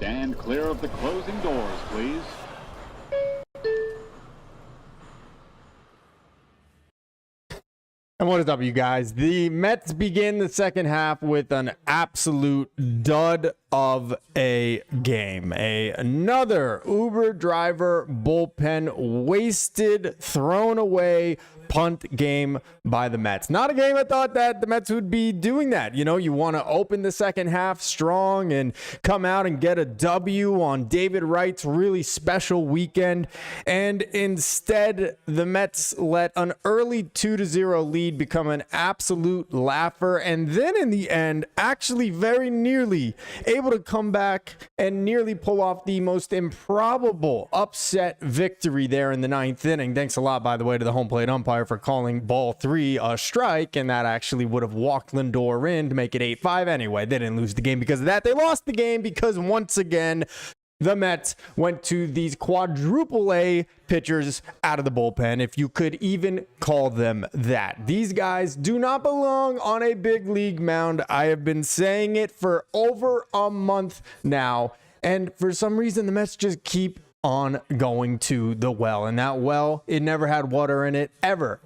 Stand clear of the closing doors, please. And what is up, you guys? The Mets begin the second half with an absolute dud of a game. Another Uber driver bullpen wasted, thrown away punt game by the Mets. Not a game I thought that the Mets would be doing that. You know, you want to open the second half strong and come out and get a W on David Wright's really special weekend. And instead, the Mets let an early 2-0 lead become an absolute laugher. And then in the end, actually very nearly able to come back and nearly pull off the most improbable upset victory there in the ninth inning. Thanks a lot, by the way, to the home plate umpire for calling ball 3 a strike, and that actually would have walked Lindor in to make it 8-5 anyway. They didn't lose the game because of that. They lost the game because once again, the Mets went to these quadruple A pitchers out of the bullpen, if you could even call them that. These guys do not belong on a big league mound. I have been saying it for over a month now, and for some reason, the Mets just keep on going to the well, and that well, it never had water in it ever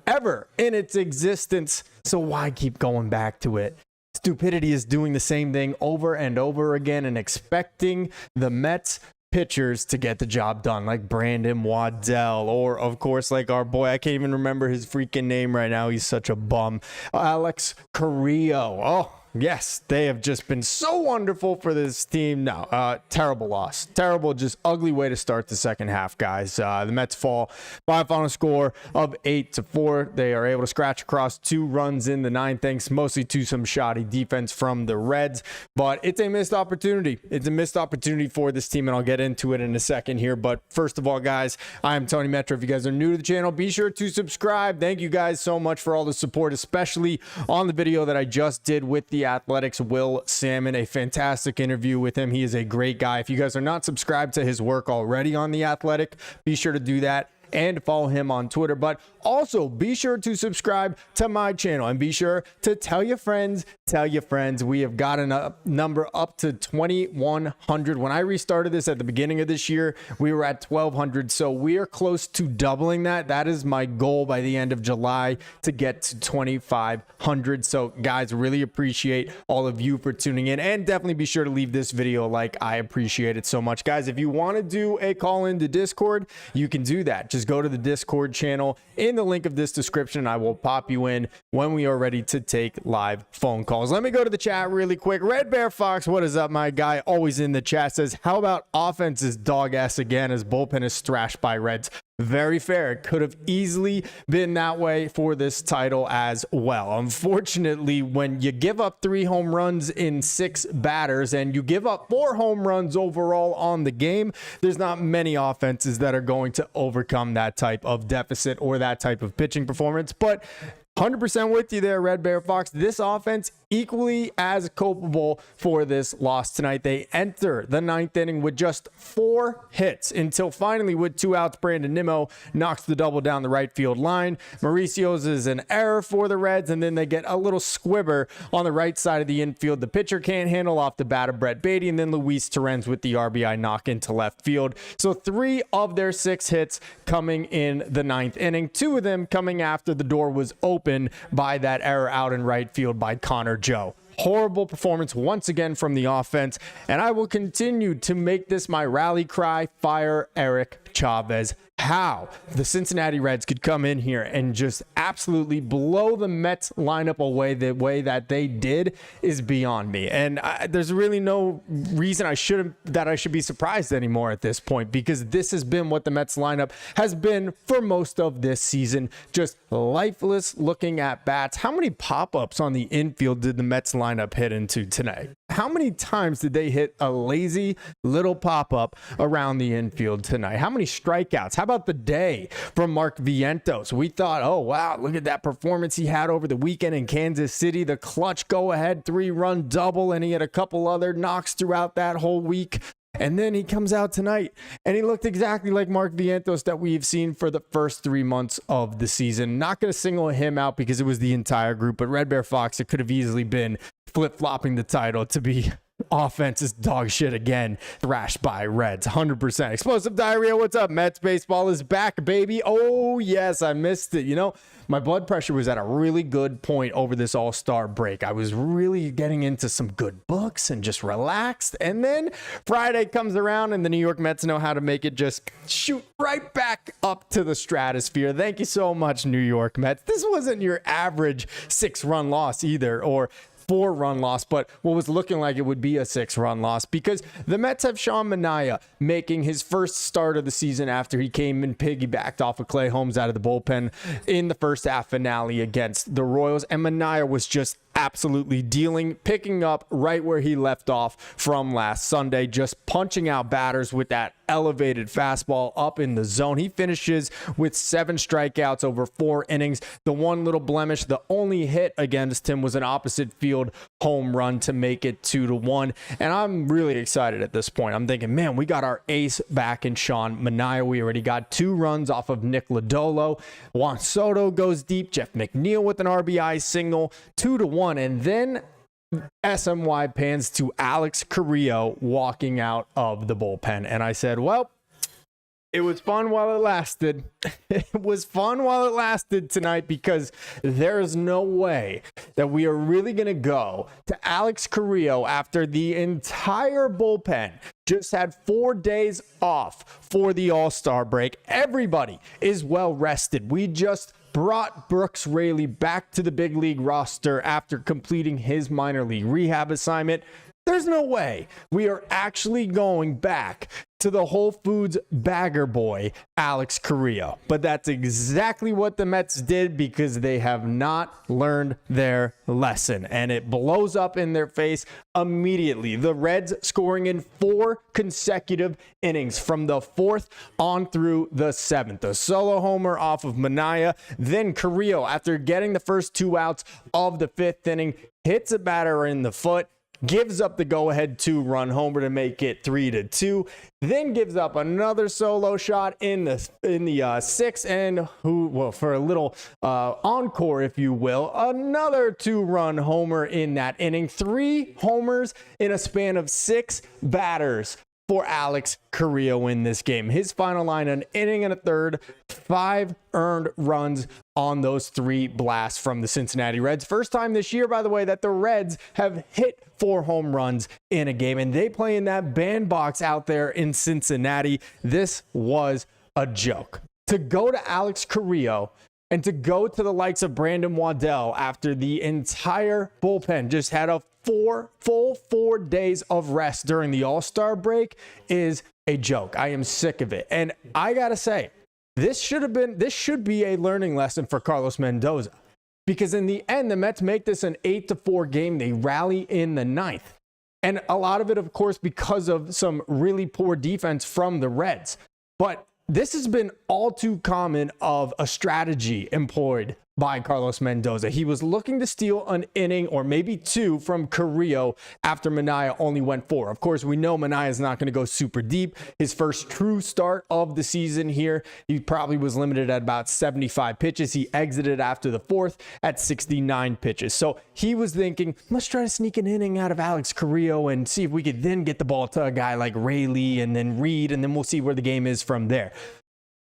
in its existence. So why keep going back to it? Stupidity is doing the same thing over and over again and expecting the Mets pitchers to get the job done, like Brandon Waddell, or of course like our boy, I can't even remember his freaking name right now, he's such a bum, Alex Carrillo. Oh yes, they have just been so wonderful for this team. No, terrible loss. Terrible, just ugly way to start the second half, guys. The Mets fall by a final score of 8-4. They are able to scratch across 2 runs in the ninth, thanks mostly to some shoddy defense from the Reds. But it's a missed opportunity. It's a missed opportunity for this team, and I'll get into it in a second here. But first of all, guys, I am Tony Metro. If you guys are new to the channel, be sure to subscribe. Thank you guys so much for all the support, especially on the video that I just did with the Athletics' Will Salmon. A fantastic interview with him. He is a great guy. If you guys are not subscribed to his work already on The Athletic, be sure to do that and follow him on Twitter. But also be sure to subscribe to my channel and be sure to tell your friends. We have gotten a number up to 2,100. When I restarted this at the beginning of this year, we were at 1,200. So we are close to doubling that. That is my goal by the end of July, to get to 2,500. So guys, really appreciate all of you for tuning in, and definitely be sure to leave this video a like. I appreciate it so much, guys. If you want to do a call into Discord, you can do that. Just go to the Discord channel in the link of this description. I will pop you in when we are ready to take live phone calls. Let me go to the chat really quick. Red Bear Fox, what is up, my guy? Always in the chat, says, how about offense is dog ass again as bullpen is thrashed by Reds? Very fair. It could have easily been that way for this title as well. Unfortunately, when you give up 3 home runs in 6 batters and you give up 4 home runs overall on the game, there's not many offenses that are going to overcome that type of deficit or that type of pitching performance. But 100% with you there, Red Bear Fox. This offense equally as culpable for this loss tonight. They enter the ninth inning with just 4 hits until finally, with 2 outs, Brandon Nimmo knocks the double down the right field line. Mauricio's is an error for the Reds, and then they get a little squibber on the right side of the infield. The pitcher can't handle off the bat of Brett Beatty, and then Luis Torrens with the RBI knock into left field. So 3 of their 6 hits coming in the ninth inning, 2 of them coming after the door was open by that error out in right field by Connor Joe. Horrible performance once again from the offense, and I will continue to make this my rally cry: fire Eric Chavez. How the Cincinnati Reds could come in here and just absolutely blow the Mets lineup away the way that they did is beyond me. And there's really no reason I should be surprised anymore at this point, because this has been what the Mets lineup has been for most of this season. Just lifeless looking at bats. How many pop-ups on the infield did the Mets lineup hit into tonight? How many times did they hit a lazy little pop-up around the infield tonight? How many strikeouts? How about the day from Mark Vientos? We thought, oh, wow, look at that performance he had over the weekend in Kansas City. The clutch go-ahead 3-run double, and he had a couple other knocks throughout that whole week. And then he comes out tonight and he looked exactly like Mark Vientos that we've seen for the first 3 months of the season. Not going to single him out because it was the entire group, but Red Bear Fox, it could have easily been flip-flopping the title to be offense is dog shit again. Thrashed by Reds, 100%. Explosive Diarrhea, what's up? Mets baseball is back, baby. Oh, yes, I missed it. You know, my blood pressure was at a really good point over this all-star break. I was really getting into some good books and just relaxed. And then Friday comes around and the New York Mets know how to make it just shoot right back up to the stratosphere. Thank you so much, New York Mets. This wasn't your average 6-run loss either, or 4-run loss, but what was looking like it would be a 6-run loss, because the Mets have Sean Manaea making his first start of the season after he came and piggybacked off of Clay Holmes out of the bullpen in the first half finale against the Royals, and Manaea was just absolutely picking up right where he left off from last Sunday, just punching out batters with that elevated fastball up in the zone. He finishes with 7 strikeouts over 4 innings. The one little blemish, the only hit against him was an opposite field home run to make it 2-1. And I'm really excited at this point. I'm thinking, man, we got our ace back in Sean Manaea. We already got 2 runs off of Nick Lodolo. Juan Soto goes deep. Jeff McNeil with an RBI single, 2-1. And then SMY pans to Alex Carrillo walking out of the bullpen. And I said, well, it was fun while it lasted. It was fun while it lasted tonight, because there is no way that we are really going to go to Alex Carrillo after the entire bullpen just had 4 days off for the All-Star break. Everybody is well rested. We just brought Brooks Raley back to the big league roster after completing his minor league rehab assignment. There's no way we are actually going back to the Whole Foods bagger boy, Alex Carrillo. But that's exactly what the Mets did, because they have not learned their lesson. And it blows up in their face immediately. The Reds scoring in 4 consecutive innings from the 4th on through the 7th. A solo homer off of Manaea. Then Carrillo, after getting the first 2 outs of the 5th inning, hits a batter in the foot, gives up the go-ahead 2-run homer to make it 3-2, then gives up another solo shot in the 6th, and for a little encore, if you will, another 2-run homer in that inning. 3 homers in a span of 6 batters for Alex Carrillo in this game. His final line, an inning and a third, 5 earned runs on those 3 blasts from the Cincinnati Reds. First time this year, by the way, that the Reds have hit 4 home runs in a game, and they play in that bandbox out there in Cincinnati. This was a joke. To go to Alex Carrillo and to go to the likes of Brandon Waddell after the entire bullpen just had a full 4 days of rest during the All-Star break is a joke. I am sick of it. And I got to say, this should be a learning lesson for Carlos Mendoza, because in the end, the Mets make this an 8-4 game. They rally in the 9th. And a lot of it, of course, because of some really poor defense from the Reds. But this has been all too common of a strategy employed by Carlos Mendoza. He was looking to steal an inning or maybe 2 from Carrillo after Manaea only went 4. Of course, we know Manaea is not going to go super deep. His first true start of the season here, he probably was limited at about 75 pitches. He exited after the 4th at 69 pitches. So he was thinking, let's try to sneak an inning out of Alex Carrillo and see if we could then get the ball to a guy like Raley and then Reed, and then we'll see where the game is from there.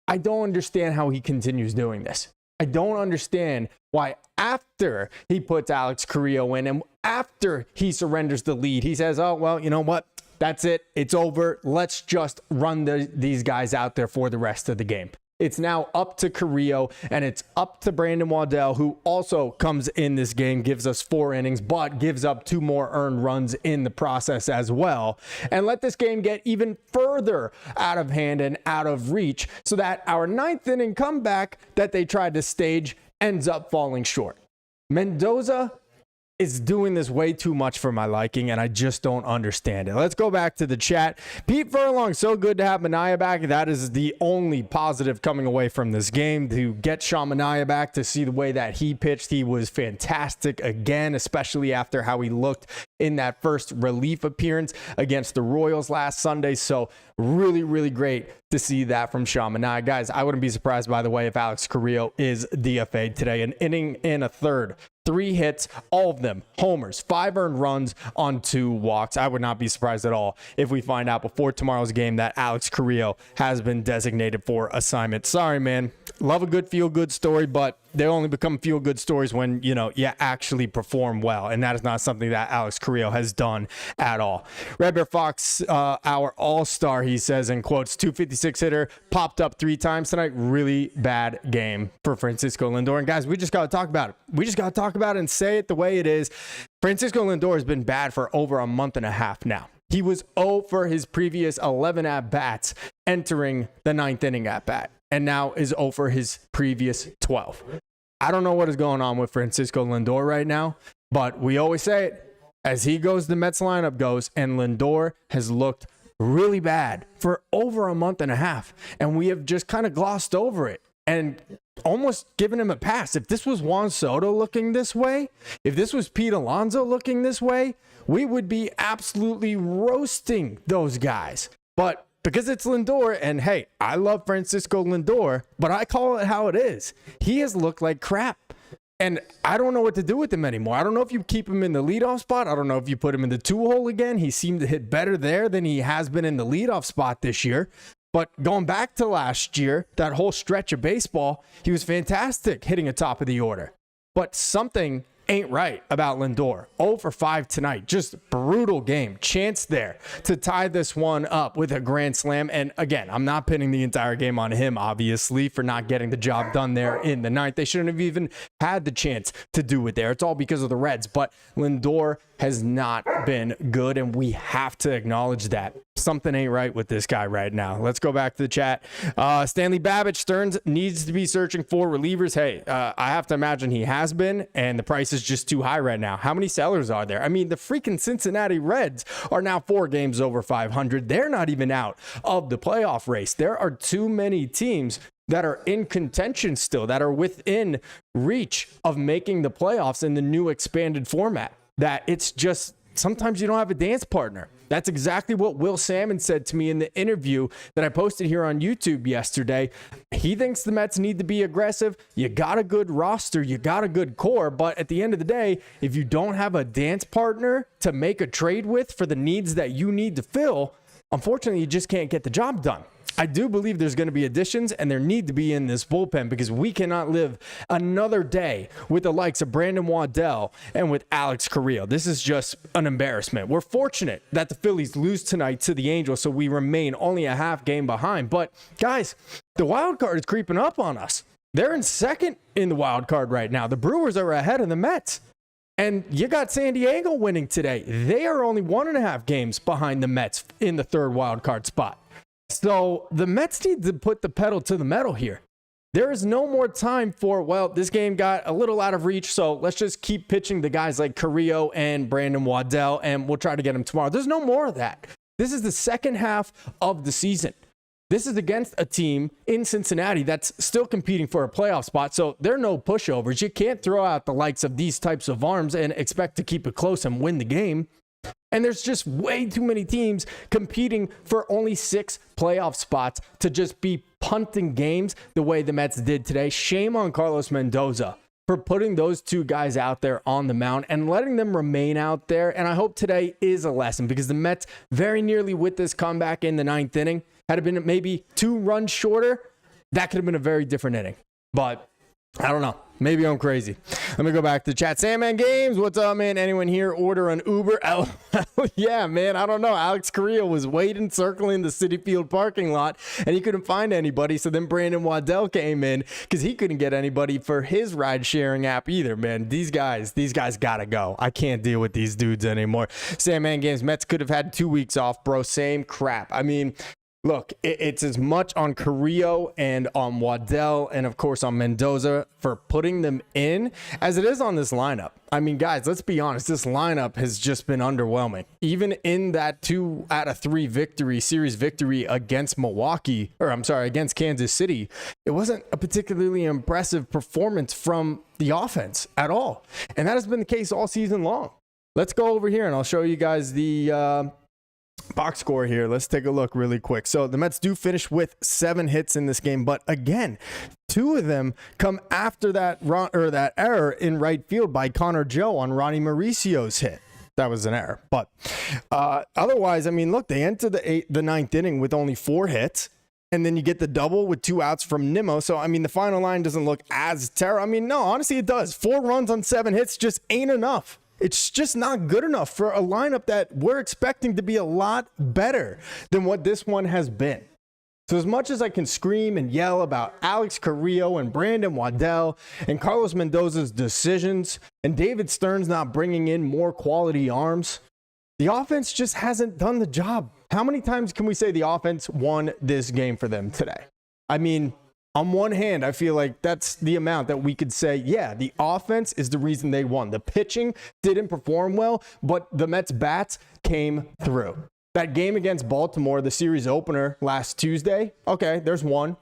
I don't understand how he continues doing this. I don't understand why after he puts Alex Carrillo in and after he surrenders the lead, he says, oh, well, you know what? That's it. It's over. Let's just run these guys out there for the rest of the game. It's now up to Carrillo, and it's up to Brandon Waddell, who also comes in this game, gives us 4 innings, but gives up 2 more earned runs in the process as well, and let this game get even further out of hand and out of reach, so that our 9th inning comeback that they tried to stage ends up falling short. Mendoza is doing this way too much for my liking, and I just don't understand it. Let's go back to the chat. Pete Furlong, so good to have Manaea back. That is the only positive coming away from this game, to get Sean Manaea back, to see the way that he pitched. He was fantastic again, especially after how he looked in that first relief appearance against the Royals last Sunday. So really, really great to see that from Chaminade. Guys, I wouldn't be surprised, by the way, if Alex Carrillo is DFA'd today. An inning and a third, 3 hits, all of them homers, 5 earned runs on 2 walks. I would not be surprised at all if we find out before tomorrow's game that Alex Carrillo has been designated for assignment. Sorry, man. Love a good feel-good story, but they only become feel-good stories when, you actually perform well, and that is not something that Alex Carrillo has done at all. Red Bear Fox, our all-star, he says, in quotes, 256 hitter, popped up 3 times tonight. Really bad game for Francisco Lindor. And guys, we just got to talk about it. We just got to talk about it and say it the way it is. Francisco Lindor has been bad for over a month and a half now. He was 0 for his previous 11 at-bats entering the 9th inning at-bat, and now is 0 for his previous 12. I don't know what is going on with Francisco Lindor right now, but we always say it. As he goes, the Mets lineup goes, and Lindor has looked really bad for over a month and a half, and we have just kind of glossed over it and almost given him a pass. If this was Juan Soto looking this way, if this was Pete Alonso looking this way, we would be absolutely roasting those guys. But because it's Lindor, and hey, I love Francisco Lindor, but I call it how it is. He has looked like crap. And I don't know what to do with him anymore. I don't know if you keep him in the leadoff spot. I don't know if you put him in the 2-hole again. He seemed to hit better there than he has been in the leadoff spot this year. But going back to last year, that whole stretch of baseball, he was fantastic hitting atop of the order. But something ain't right about Lindor. 0 for 5 tonight. Just brutal game. Chance there to tie this one up with a grand slam. And again, I'm not pinning the entire game on him, obviously, for not getting the job done there in the 9th. They shouldn't have even had the chance to do it there. It's all because of the Reds. But Lindor has not been good, and we have to acknowledge that. Something ain't right with this guy right now. Let's go back to the chat. Stanley Babbage, Stearns needs to be searching for relievers. Hey, I have to imagine he has been, and the price is just too high right now. How many sellers are there? I mean, the freaking Cincinnati Reds are now 4 games over 500. They're not even out of the playoff race. There are too many teams that are in contention still, that are within reach of making the playoffs in the new expanded format, that it's just sometimes you don't have a dance partner. That's exactly what Will Salmon said to me in the interview that I posted here on YouTube yesterday. He thinks the Mets need to be aggressive. You got a good roster. You got a good core. But at the end of the day, if you don't have a dance partner to make a trade with for the needs that you need to fill, unfortunately, you just can't get the job done. I do believe there's going to be additions, and there need to be in this bullpen, because we cannot live another day with the likes of Brandon Waddell and with Alex Carrillo. This is just an embarrassment. We're fortunate that the Phillies lose tonight to the Angels, so we remain only a half game behind. But guys, the wild card is creeping up on us. They're in second in the wild card right now. The Brewers are ahead of the Mets. And you got San Diego winning today. They are only 1.5 games behind the Mets in the 3rd wild card spot. So the Mets need to put the pedal to the metal here. There is no more time for, well, this game got a little out of reach, so let's just keep pitching the guys like Carrillo and Brandon Waddell, and we'll try to get them tomorrow. There's no more of that. This is the second half of the season. This is against a team in Cincinnati that's still competing for a playoff spot, so there are no pushovers. You can't throw out the likes of these types of arms and expect to keep it close and win the game. And there's just way too many teams competing for only 6 playoff spots to just be punting games the way the Mets did today. Shame on Carlos Mendoza for putting those 2 guys out there on the mound and letting them remain out there. And I hope today is a lesson, because the Mets very nearly with this comeback in the 9th inning, had it been maybe 2 runs shorter, that could have been a very different inning. But I don't know. Maybe I'm crazy. Let me go back to the chat. Sandman Games, what's up, man? Anyone here order an Uber? Yeah, man, I don't know. Alex Carrillo was waiting, circling the Citi Field parking lot, and he couldn't find anybody. So then Brandon Waddell came in because he couldn't get anybody for his ride-sharing app either, man. These guys got to go. I can't deal with these dudes anymore. Sandman Games, Mets could have had 2 weeks off, bro. Same crap. I mean, look, it's as much on Carrillo and on Waddell and, of course, on Mendoza for putting them in as it is on this lineup. I mean, guys, let's be honest. This lineup has just been underwhelming. Even in that 2 out of 3 series victory against against Kansas City, it wasn't a particularly impressive performance from the offense at all. And that has been the case all season long. Let's go over here and I'll show you guys the Box score here. Let's take a look really quick. So the Mets do finish with 7 hits in this game, but again, 2 of them come after that that error in right field by Connor Joe on Ronnie Mauricio's hit. That was an error, but otherwise, I mean, look, they enter the 9th inning with only 4 hits. And then you get the double with 2 outs from Nimmo. So, I mean, the final line doesn't look as terrible. I mean, no, honestly, it does. 4 runs on 7 hits just ain't enough. It's just not good enough for a lineup that we're expecting to be a lot better than what this one has been. So as much as I can scream and yell about Alex Carrillo and Brandon Waddell and Carlos Mendoza's decisions and David Stearns not bringing in more quality arms, the offense just hasn't done the job. How many times can we say the offense won this game for them today? I mean, on one hand, I feel like that's the amount that we could say, yeah, the offense is the reason they won. The pitching didn't perform well, but the Mets bats came through. That game against Baltimore, the series opener last Tuesday, okay, there's one.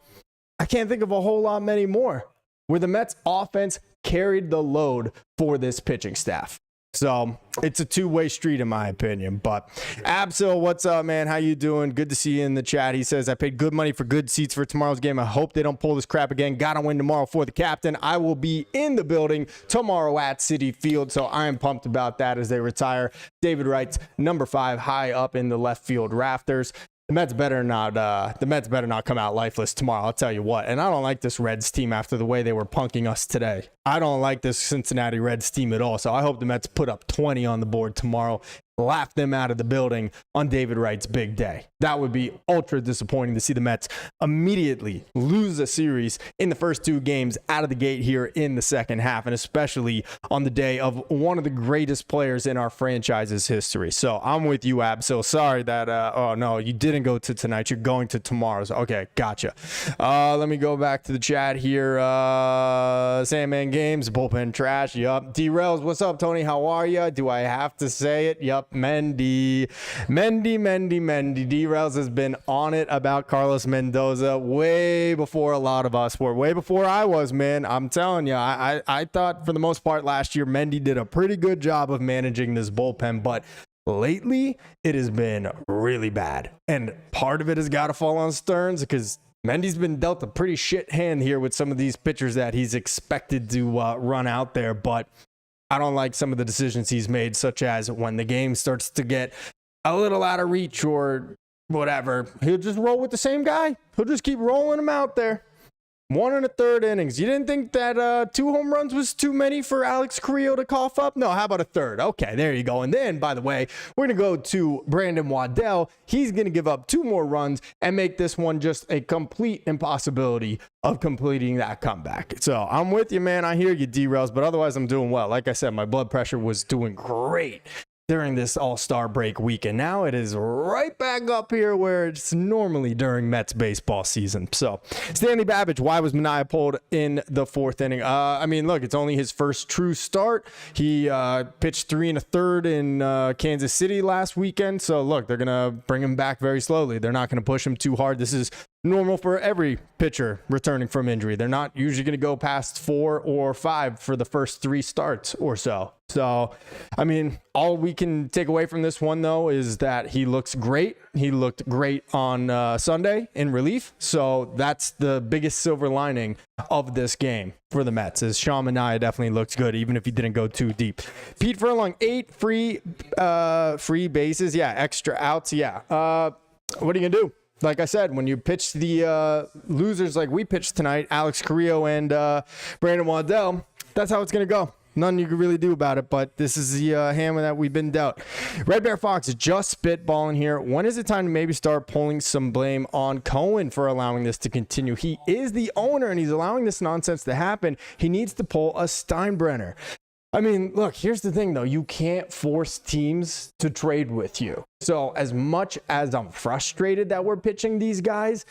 I can't think of a whole lot many more where the Mets offense carried the load for this pitching staff. So it's a two-way street in my opinion. But Absol, what's up, man? How you doing? Good to see you in the chat. He says, I paid good money for good seats for tomorrow's game. I hope they don't pull this crap again. Gotta win tomorrow for the captain. I will be in the building tomorrow at Citi Field, so I am pumped about that as they retire. David writes, number 5 high up in the left field rafters. The Mets better not come out lifeless tomorrow. I'll tell you what. And I don't like this Reds team after the way they were punking us today. I don't like this Cincinnati Reds team at all. So I hope the Mets put up 20 on the board tomorrow. Laugh them out of the building on David Wright's big day. That would be ultra disappointing to see the Mets immediately lose a series in the first 2 games out of the gate here in the second half, and especially on the day of one of the greatest players in our franchise's history. So I'm with you, Ab. So sorry that, oh no, you didn't go to tonight. You're going to tomorrow. So, okay, gotcha. Let me go back to the chat here. Sandman Games, Bullpen Trash. Yup. D-Rails, what's up, Tony? How are you? Do I have to say it? Yup. Mendy. D-Rails has been on it about Carlos Mendoza way before a lot of us were. Way before I was, man. I'm telling you, I thought for the most part last year, Mendy did a pretty good job of managing this bullpen, but lately it has been really bad. And part of it has got to fall on Stearns because Mendy's been dealt a pretty shit hand here with some of these pitchers that he's expected to run out there, but I don't like some of the decisions he's made, such as when the game starts to get a little out of reach or whatever, he'll just roll with the same guy. He'll just keep rolling him out there. 1 1/3 innings. You didn't think that 2 home runs was too many for Alex Carrillo to cough up? No, how about a third? Okay, there you go. And then, by the way, we're going to go to Brandon Waddell. He's going to give up 2 more runs and make this one just a complete impossibility of completing that comeback. So I'm with you, man. I hear you, D-Rails, but otherwise I'm doing well. Like I said, my blood pressure was doing great during this all-star break weekend. Now it is right back up here where it's normally during Mets baseball season. So Stanley Babbage, why was Manaea pulled in the 4th inning? I mean, look, it's only his first true start. He pitched 3 1/3 in Kansas City last weekend. So look, they're going to bring him back very slowly. They're not going to push him too hard. This is normal for every pitcher returning from injury. They're not usually going to go past 4 or 5 for the first 3 starts or so. So, I mean, all we can take away from this one, though, is that he looks great. He looked great on Sunday in relief. So that's the biggest silver lining of this game for the Mets, is Sean Manaea definitely looks good, even if he didn't go too deep. Pete Furlong, 8 free bases. Yeah, extra outs. Yeah. What are you going to do? Like I said, when you pitch the losers like we pitched tonight, Alex Carrillo and Brandon Waddell, that's how it's going to go. Nothing you can really do about it, but this is the hand that we've been dealt. Red Bear Fox just spitballing here. When is it time to maybe start pulling some blame on Cohen for allowing this to continue? He is the owner, and he's allowing this nonsense to happen. He needs to pull a Steinbrenner. I mean, look, here's the thing, though. You can't force teams to trade with you. So as much as I'm frustrated that we're pitching these guys,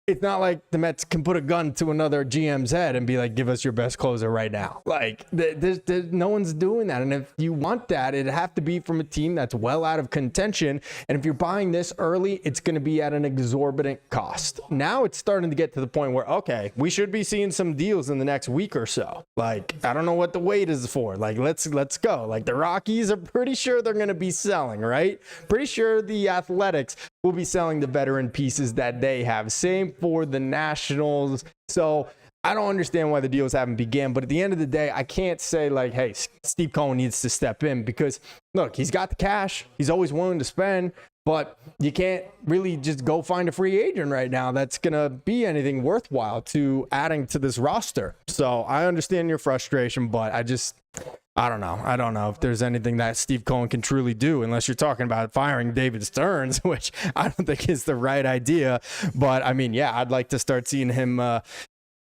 it's not like the Mets can put a gun to another GM's head and be like, give us your best closer right now. Like, no one's doing that. And if you want that, it'd have to be from a team that's well out of contention. And if you're buying this early, it's going to be at an exorbitant cost. Now it's starting to get to the point where, okay, we should be seeing some deals in the next week or so. Like, I don't know what the wait is for. Like, let's go. Like, the Rockies are pretty sure they're going to be selling, right? Pretty sure the Athletics will be selling the veteran pieces that they have. Same for the Nationals. So I don't understand why the deals haven't begun. But at the end of the day, I can't say like, hey, Steve Cohen needs to step in because, look, he's got the cash. He's always willing to spend. But you can't really just go find a free agent right now that's going to be anything worthwhile to adding to this roster. So I understand your frustration, but I don't know. I don't know if there's anything that Steve Cohen can truly do unless you're talking about firing David Stearns, which I don't think is the right idea. But, I mean, yeah, I'd like to start seeing him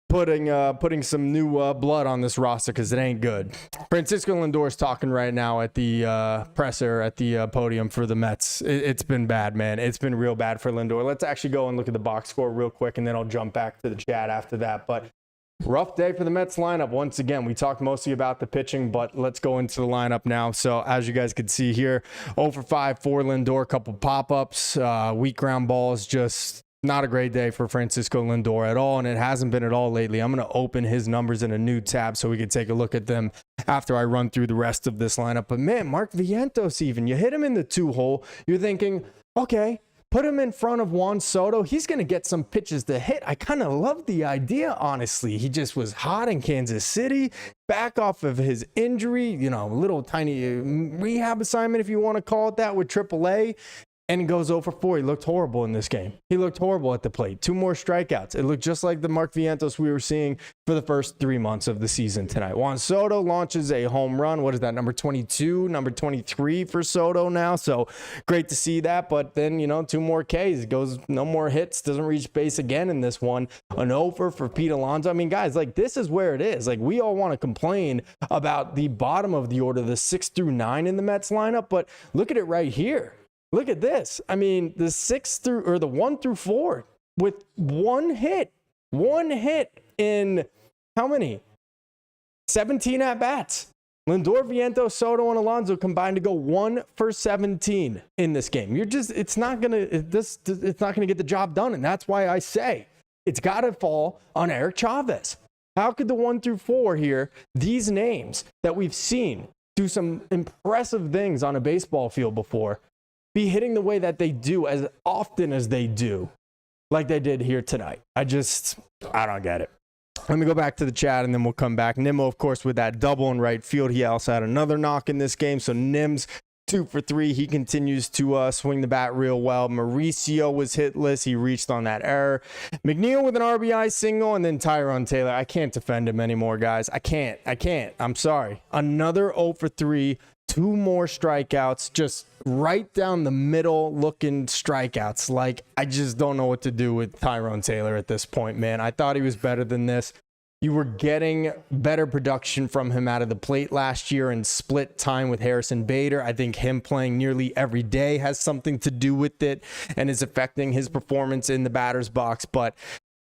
putting some new blood on this roster because it ain't good. Francisco Lindor is talking right now at the presser at the podium for the Mets. It's been bad, man. It's been real bad for Lindor. Let's actually go and look at the box score real quick, and then I'll jump back to the chat after that. But rough day for the Mets lineup. Once again, we talked mostly about the pitching, but let's go into the lineup now. So as you guys can see here, 0 for 5 for Lindor, couple pop-ups, weak ground balls, just not a great day for Francisco Lindor at all, and it hasn't been at all lately. I'm going to open his numbers in a new tab so we can take a look at them after I run through the rest of this lineup. But man, Mark Vientos even, you hit him in the 2-hole. You're thinking, okay, put him in front of Juan Soto. He's going to get some pitches to hit. I kind of love the idea, honestly. He just was hot in Kansas City, back off of his injury, you know, a little tiny rehab assignment, if you want to call it that, with AAA. And he goes 0 for 4. He looked horrible in this game. He looked horrible at the plate. 2 more strikeouts. It looked just like the Mark Vientos we were seeing for the first 3 months of the season tonight. Juan Soto launches a home run. What is that, number 22, number 23 for Soto now? So great to see that. But then, you know, 2 more Ks. Goes no more hits. Doesn't reach base again in this one. An over for Pete Alonso. I mean, guys, like, this is where it is. Like, we all want to complain about the bottom of the order, the 6 through 9 in the Mets lineup. But look at it right here. Look at this. I mean, the 1 through 4 with one hit in how many? 17 at bats. Lindor, Vientos, Soto, and Alonso combined to go 1 for 17 in this game. It's not gonna get the job done, and that's why I say it's got to fall on Eric Chavez. How could the 1 through 4 here, these names that we've seen do some impressive things on a baseball field before, be hitting the way that they do as often as they do, like they did here tonight? I don't get it. Let me go back to the chat and then we'll come back. Nimmo, of course, with that double in right field. He also had another knock in this game. So Nim's 2 for 3. He continues to swing the bat real well. Mauricio was hitless. He reached on that error. McNeil with an RBI single, and then Tyrone Taylor. I can't defend him anymore, guys. I can't. I'm sorry. Another 0 for 3. 2 more strikeouts, just right down the middle looking strikeouts. Like, I just don't know what to do with Tyrone Taylor at this point, man. I thought he was better than this. You were getting better production from him out of the plate last year and split time with Harrison Bader. I think him playing nearly every day has something to do with it and is affecting his performance in the batter's box. But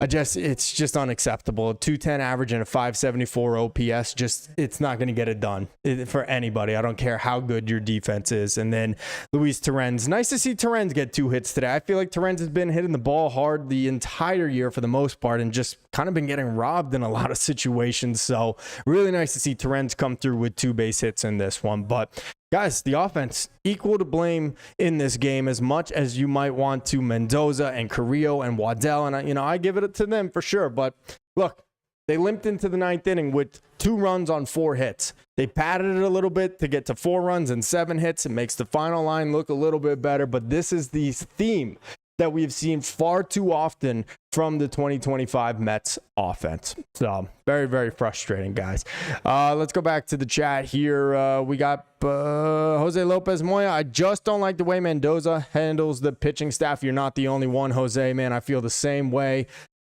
it's just unacceptable. A 210 average and a 574 OPS, it's not going to get it done for anybody. I don't care how good your defense is. And then Luis Torrens. Nice to see Torrens get 2 hits today. I feel like Torrens has been hitting the ball hard the entire year for the most part and just kind of been getting robbed in a lot of situations. So really nice to see Torrens come through with 2 base hits in this one. But guys, the offense equal to blame in this game as much as you might want to Mendoza and Carrillo and Waddell. And, I give it to them for sure. But look, they limped into the 9th inning with 2 runs on 4 hits. They padded it a little bit to get to 4 runs and 7 hits. It makes the final line look a little bit better. But this is the theme that we've seen far too often from the 2025 Mets offense. So very, very frustrating, guys. Let's go back to the chat here. We got Jose Lopez Moya. I just don't like the way Mendoza handles the pitching staff. You're not the only one, Jose, man. I feel the same way.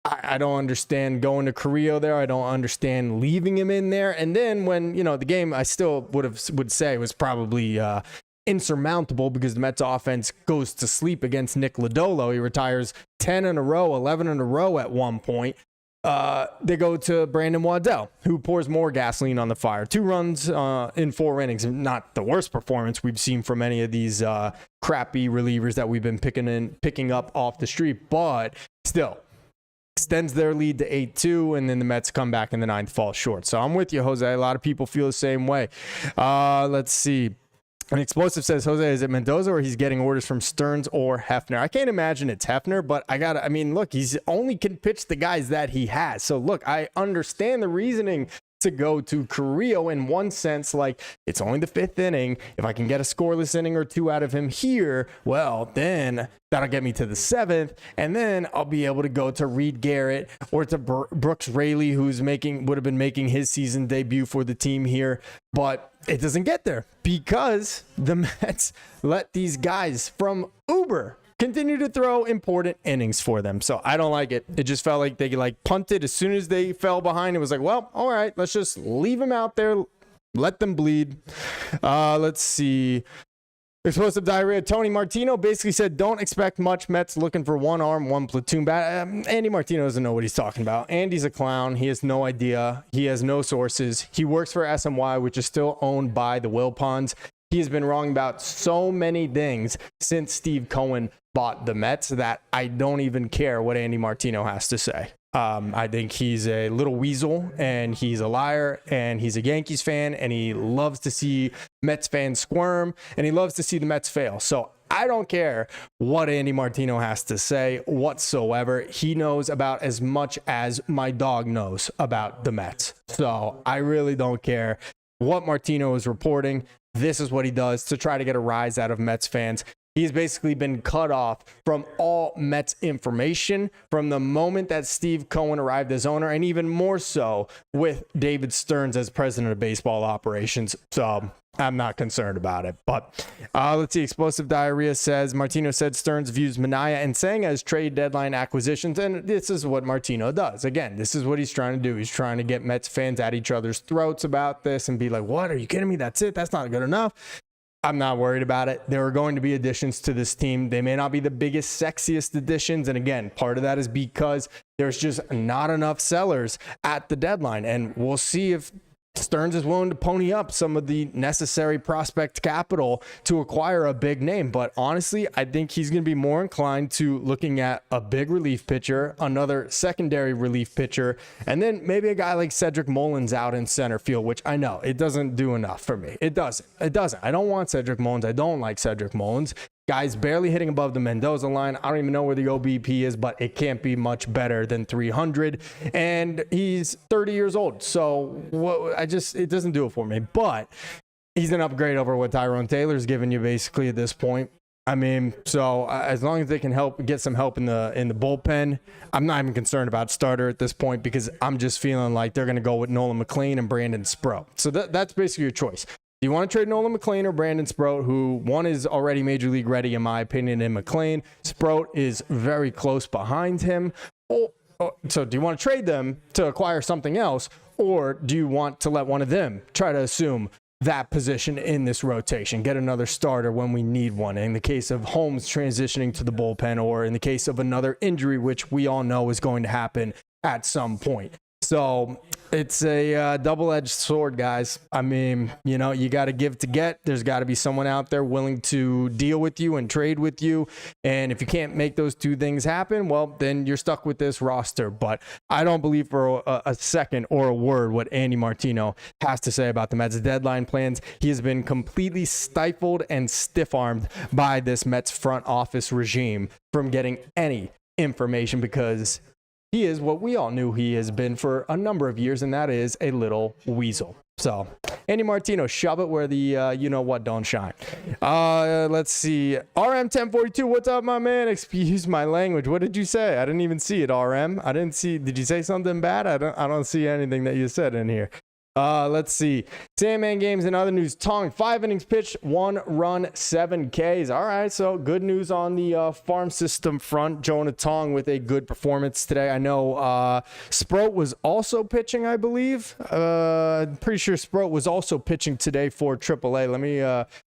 I don't understand going to Carrillo there. I don't understand leaving him in there. And then when, the game I still would say was probably insurmountable because the Mets offense goes to sleep against Nick Lodolo. He retires 10 in a row, 11 in a row at one point. They go to Brandon Waddell, who pours more gasoline on the fire. 2 runs in 4 innings. Not the worst performance we've seen from any of these crappy relievers that we've been picking up off the street, but still extends their lead to 8-2, and then the Mets come back in the 9th, fall short. So I'm with you, Jose. A lot of people feel the same way. Let's see. An Explosive says, Jose, is it Mendoza or he's getting orders from Stearns or Hefner? I can't imagine it's Hefner, but I mean, look, he's only can pitch the guys that he has. So look, I understand the reasoning to go to Carrillo in one sense, like it's only the 5th inning. If I can get a scoreless inning or 2 out of him here, well, then that'll get me to the 7th, and then I'll be able to go to Reed Garrett or to Brooks Raley, who's would have been making his season debut for the team here, but it doesn't get there because the Mets let these guys from Uber continue to throw important innings for them. So I don't like it. It just felt like they punted as soon as they fell behind. It was like, well, all right, let's just leave them out there, let them bleed. Let's see. Explosive Diarrhea. Tony Martino basically said, don't expect much. Mets looking for 1 arm, 1 platoon bat. Andy Martino doesn't know what he's talking about. Andy's a clown. He has no idea. He has no sources. He works for SMY, which is still owned by the Wilpons. He has been wrong about so many things since Steve Cohen bought the Mets that I don't even care what Andy Martino has to say. I think he's a little weasel, and he's a liar, and he's a Yankees fan, and he loves to see Mets fans squirm, and he loves to see the Mets fail. So I don't care what Andy Martino has to say whatsoever. He knows about as much as my dog knows about the Mets. So I really don't care what Martino is reporting. This is what he does to try to get a rise out of Mets fans. He's basically been cut off from all Mets information from the moment that Steve Cohen arrived as owner, and even more so with David Stearns as president of baseball operations. So I'm not concerned about it. But let's see. Explosive Diarrhea says, Martino said Stearns views Minaya and Sang as trade deadline acquisitions. And this is what Martino does. Again, this is what he's trying to do. He's trying to get Mets fans at each other's throats about this and be like, what? Are you kidding me? That's it? That's not good enough. I'm not worried about it. There are going to be additions to this team. They may not be the biggest, sexiest additions. And again, part of that is because there's just not enough sellers at the deadline. And we'll see if Stearns is willing to pony up some of the necessary prospect capital to acquire a big name. But honestly, I think he's going to be more inclined to looking at a big relief pitcher, another secondary relief pitcher, and then maybe a guy like Cedric Mullins out in center field, which I know it doesn't do enough for me. It doesn't. I don't want Cedric Mullins. I don't like Cedric Mullins. Guy's barely hitting above the Mendoza line. I don't even know where the OBP is, but it can't be much better than 300. And he's 30 years old. So it doesn't do it for me. But he's an upgrade over what Tyrone Taylor's given you basically at this point. I mean, so as long as they can get some help in the bullpen, I'm not even concerned about starter at this point because I'm just feeling like they're going to go with Nolan McLean and Brandon Sproat. So that's basically your choice. Do you want to trade Nolan McLean or Brandon Sproat, who one is already major league ready, in my opinion, in McLean? Sproat is very close behind him. So do you want to trade them to acquire something else, or do you want to let one of them try to assume that position in this rotation, get another starter when we need one, in the case of Holmes transitioning to the bullpen, or in the case of another injury, which we all know is going to happen at some point? So it's a double-edged sword, guys. I mean, you got to give to get. There's got to be someone out there willing to deal with you and trade with you. And if you can't make those two things happen, well, then you're stuck with this roster. But I don't believe for a second or a word what Andy Martino has to say about the Mets' deadline plans. He has been completely stifled and stiff-armed by this Mets front office regime from getting any information because he is what we all knew he has been for a number of years, and that is a little weasel. So, Andy Martino, shove it where the you-know-what don't shine. Let's see. RM1042, what's up, my man? Excuse my language. What did you say? I didn't even see it, RM. I didn't see. Did you say something bad? I don't see anything that you said in here. Let's see. Sandman games and other news. Tong, 5 innings pitched, 1 run, 7 Ks. All right, so good news on the farm system front. Jonah Tong with a good performance today. I know Sproat was also pitching, I believe. Pretty sure Sproat was also pitching today for AAA. Let me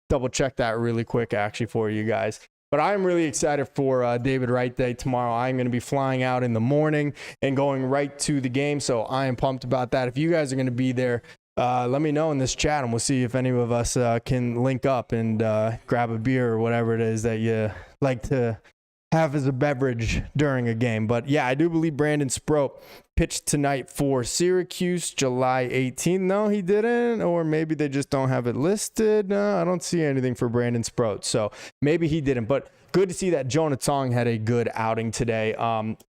double check that really quick actually for you guys. But I'm really excited for David Wright Day tomorrow. I'm going to be flying out in the morning and going right to the game, so I am pumped about that. If you guys are going to be there, let me know in this chat, and we'll see if any of us can link up and grab a beer or whatever it is that you like to have as a beverage during a game. But yeah, I do believe Brandon Sproat pitched tonight for Syracuse, July 18th. No, he didn't, or maybe they just don't have it listed. No, I don't see anything for Brandon Sproat, so maybe he didn't. But good to see that Jonah Tong had a good outing today.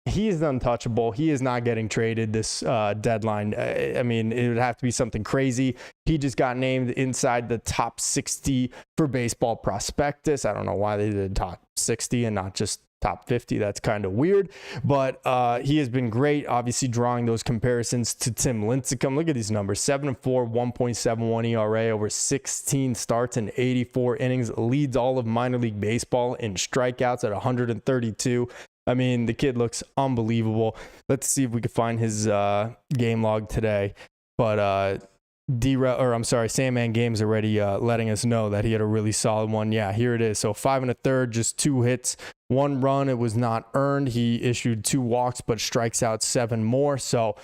He is untouchable. He is not getting traded this deadline. I mean, it would have to be something crazy. He just got named inside the top 60 for Baseball Prospectus. I don't know why they did top 60 and not just top 50. That's kind of weird, but he has been great. Obviously, drawing those comparisons to Tim Lincecum. Look at these numbers: 7-4, 1.71 ERA over 16 starts and 84 innings. Leads all of minor league baseball in strikeouts at 132. I mean, the kid looks unbelievable. Let's see if we can find his game log today. But Sandman Games already letting us know that he had a really solid one. Yeah, here it is. So 5 1/3, just 2 hits, 1 run. It was not earned. He issued 2 walks, but strikes out 7 more. So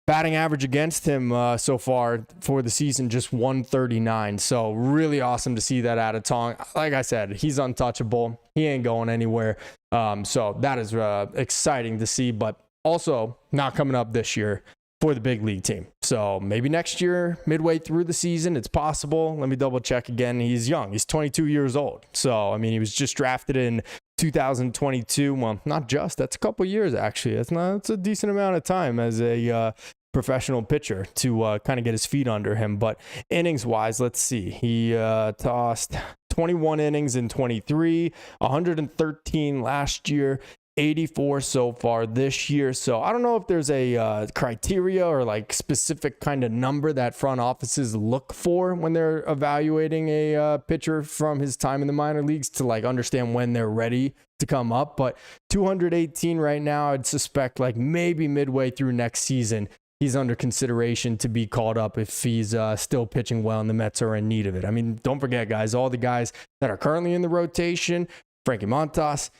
batting average against him so far for the season, just 139. So really awesome to see that out of Tong. Like I said, he's untouchable. He ain't going anywhere. So that is exciting to see, but also not coming up this year for the big league team. So maybe next year, midway through the season, it's possible. Let me double check again. He's young. He's 22 years old. So, I mean, he was just drafted in 2022. Well, not just. That's a couple years, actually. That's a decent amount of time as a professional pitcher to kind of get his feet under him. But innings-wise, let's see. He tossed 21 innings in 23, 113 last year, 84 so far this year. So I don't know if there's a criteria or like specific kind of number that front offices look for when they're evaluating a pitcher from his time in the minor leagues to like understand when they're ready to come up. But 218 right now, I'd suspect like maybe midway through next season, he's under consideration to be called up if he's still pitching well and the Mets are in need of it. I mean, don't forget, guys, all the guys that are currently in the rotation: Frankie Montas,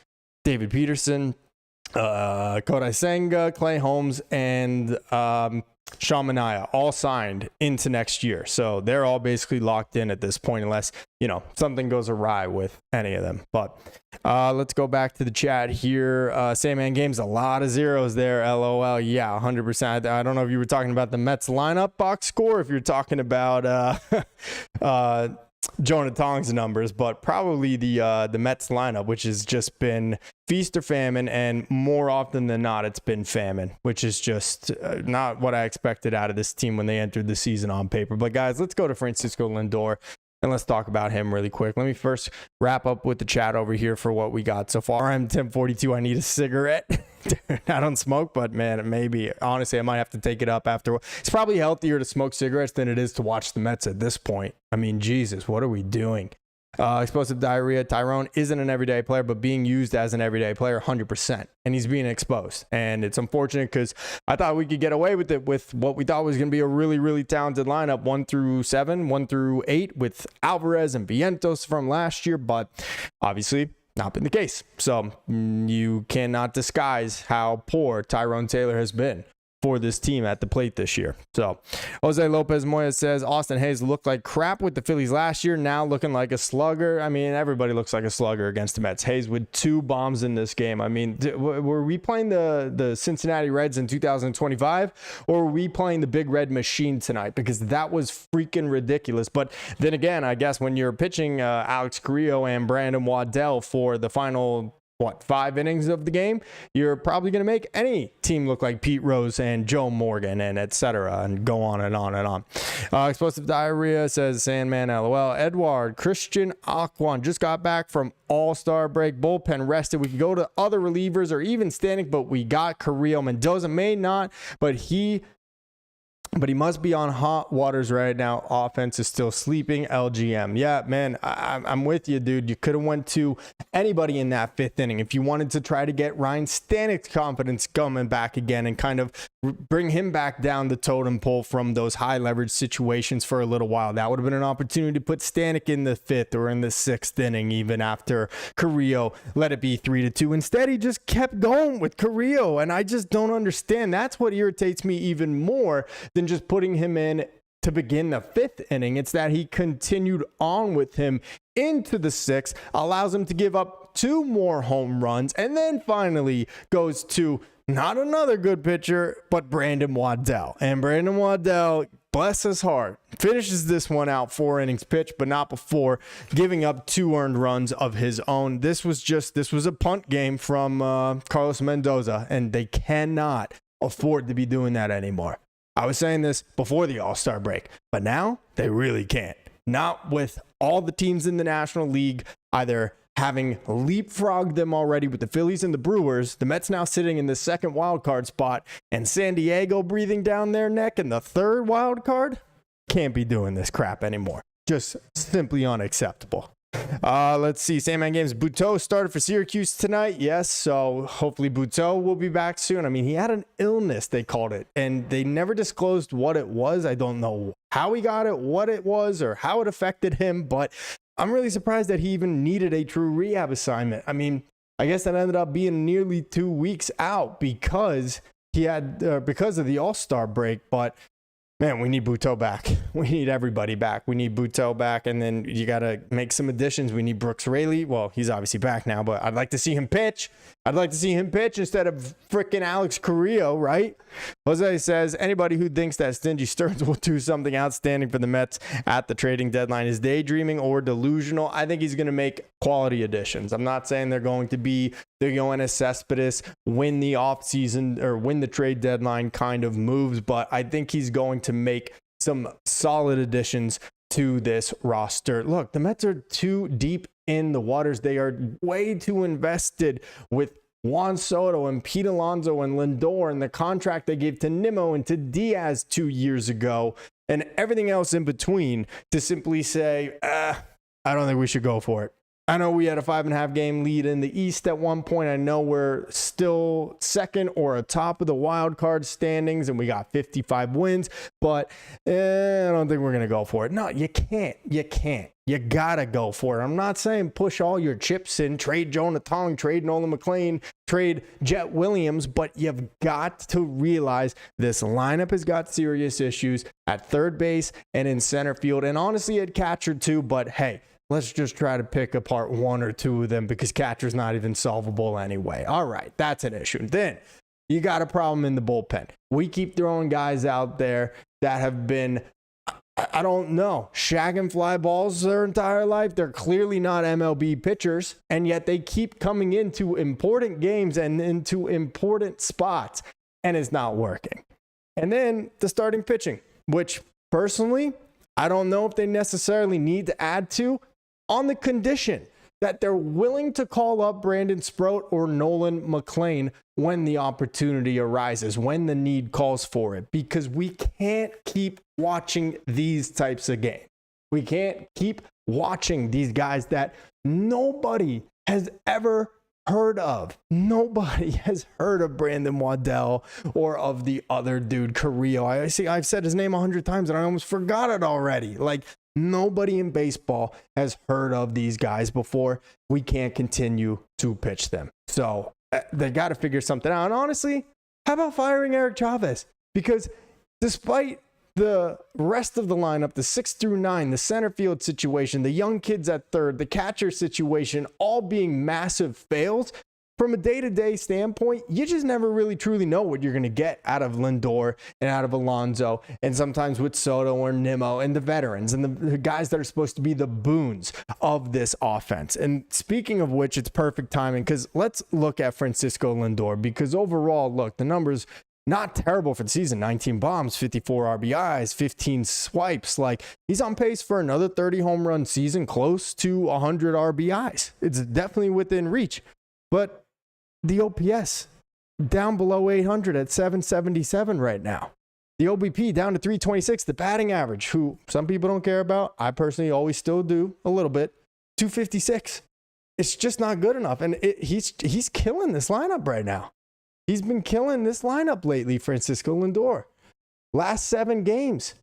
David Peterson, Kodai Senga, Clay Holmes, and Sean Manaea, all signed into next year. So they're all basically locked in at this point unless, something goes awry with any of them. But let's go back to the chat here. Sandman Games, a lot of zeros there. LOL. Yeah, 100%. I don't know if you were talking about the Mets lineup box score, if you're talking about Jonah Tong's numbers, but probably the Mets lineup, which has just been feast or famine, and more often than not, it's been famine, which is just not what I expected out of this team when they entered the season on paper. But guys, let's go to Francisco Lindor and let's talk about him really quick. Let me first wrap up with the chat over here for what we got so far. I'm 1042. I need a cigarette. I don't smoke, but man, maybe honestly, I might have to take it up after. It's probably healthier to smoke cigarettes than it is to watch the Mets at this point. I mean, Jesus, what are we doing? Explosive diarrhea. Tyrone isn't an everyday player, but being used as an everyday player 100%. And he's being exposed. And it's unfortunate because I thought we could get away with it with what we thought was going to be a really, really talented lineup, 1 through 7, 1 through 8 with Alvarez and Vientos from last year. But obviously not been the case. So you cannot disguise how poor Tyrone Taylor has been for this team at the plate this year. So Jose Lopez Moya says Austin Hayes looked like crap with the Phillies last year, now looking like a slugger. I mean, everybody looks like a slugger against the Mets. Hayes with 2 bombs in this game. I mean, were we playing the Cincinnati Reds in 2025, or were we playing the Big Red Machine tonight? Because that was freaking ridiculous. But then again, I guess when you're pitching Alex Carrillo and Brandon Waddell for the final 5 innings of the game, you're probably going to make any team look like Pete Rose and Joe Morgan and etc. and go on and on and on. Explosive diarrhea says Sandman LOL. Edward Christian Aquan just got back from All-Star break. Bullpen rested. We could go to other relievers or even standing, but we got Carrillo. Mendoza may not, but he must be on hot waters right now. Offense is still sleeping. LGM. Yeah, man, I'm with you, dude. You could have went to anybody in that 5th inning if you wanted to try to get Ryan Stanek's confidence coming back again and kind of bring him back down the totem pole from those high leverage situations for a little while. That would have been an opportunity to put Stanek in the 5th or in the 6th inning, even after Carrillo let it be 3-2. Instead, he just kept going with Carrillo, and I just don't understand. That's what irritates me even more than just putting him in to begin the 5th inning. It's that he continued on with him into the 6th, allows him to give up 2 more home runs, and then finally goes to not another good pitcher, but Brandon Waddell. And Brandon Waddell, bless his heart, finishes this one out 4 innings pitched, but not before giving up 2 earned runs of his own. This was a punt game from Carlos Mendoza, and they cannot afford to be doing that anymore. I was saying this before the All-Star break, but now they really can't. Not with all the teams in the National League either having leapfrogged them already with the Phillies and the Brewers, the Mets now sitting in the 2nd wild card spot, and San Diego breathing down their neck in the 3rd wild card. Can't be doing this crap anymore. Just simply unacceptable. Let's see. Sandman Games. Buteau started for Syracuse tonight. Yes, so hopefully Buteau will be back soon. I mean, he had an illness, they called it, and they never disclosed what it was. I don't know how he got it, what it was, or how it affected him, but I'm really surprised that he even needed a true rehab assignment. I mean, I guess that ended up being nearly 2 weeks out because because of the All-Star break, but man, we need Buteau back. We need everybody back. We need Buteau back, and then you got to make some additions. We need Brooks Raley. Well, he's obviously back now, but I'd like to see him pitch. I'd like to see him pitch instead of freaking Alex Carrillo, right? Jose says, anybody who thinks that Stingy Stearns will do something outstanding for the Mets at the trading deadline is daydreaming or delusional. I think he's going to make quality additions. I'm not saying they're going to be the Yoenis Cespedes, win the offseason or win the trade deadline kind of moves, but I think he's going to make some solid additions to this roster. Look, the Mets are too deep in the waters. They are way too invested with Juan Soto and Pete Alonso and Lindor and the contract they gave to Nimmo and to Diaz 2 years ago and everything else in between to simply say, I don't think we should go for it. I know we had a 5.5 game lead in the East at one point. I know we're still 2nd or atop of the wild card standings and we got 55 wins, but I don't think we're going to go for it. No, you can't. You can't. You got to go for it. I'm not saying push all your chips in, trade Jonah Tong, trade Nolan McLean, trade Jet Williams, but you've got to realize this lineup has got serious issues at third base and in center field, and honestly at catcher too, but hey, let's just try to pick apart 1 or 2 of them because catcher's not even solvable anyway. All right, that's an issue. Then you got a problem in the bullpen. We keep throwing guys out there that have been, I don't know, shagging fly balls their entire life. They're clearly not MLB pitchers, and yet they keep coming into important games and into important spots, and it's not working. And then the starting pitching, which personally, I don't know if they necessarily need to add to, on the condition that they're willing to call up Brandon Sproat or Nolan McLean when the opportunity arises, when the need calls for it, because we can't keep watching these types of games. We can't keep watching these guys that nobody has ever heard of. Nobody has heard of Brandon Waddell or of the other dude, Carrillo. I've said his name 100 times and I almost forgot it already. Like, nobody in baseball has heard of these guys before. We can't continue to pitch them. So they got to figure something out. And honestly, how about firing Eric Chavez? Because despite the rest of the lineup, the 6 through 9, the center field situation, the young kids at third, the catcher situation, all being massive fails, from a day-to-day standpoint, you just never really truly know what you're going to get out of Lindor and out of Alonso, and sometimes with Soto or Nimmo and the veterans and the guys that are supposed to be the boons of this offense. And speaking of which, it's perfect timing because let's look at Francisco Lindor, because overall, look, the numbers not terrible for the season. 19 bombs, 54 RBIs, 15 swipes. Like, he's on pace for another 30 home run season, close to 100 RBIs. It's definitely within reach. But the OPS down below 800 at 777 right now. The OBP down to 326. The batting average, who some people don't care about, I personally always still do a little bit, 256. It's just not good enough. And he's killing this lineup right now. He's been killing this lineup lately, Francisco Lindor. Last 7 games,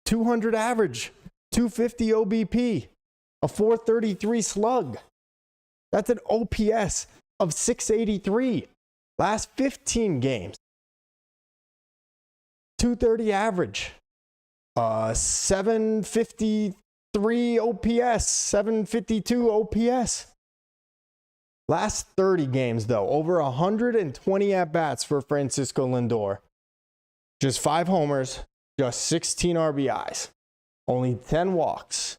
200 average, 250 OBP, a 433 slug. That's an OPS of 683. Last 15 games, 230 average, 753 OPS, 752 OPS. Last 30 games, though, over 120 at-bats for Francisco Lindor. Just 5 homers, just 16 RBIs, only 10 walks,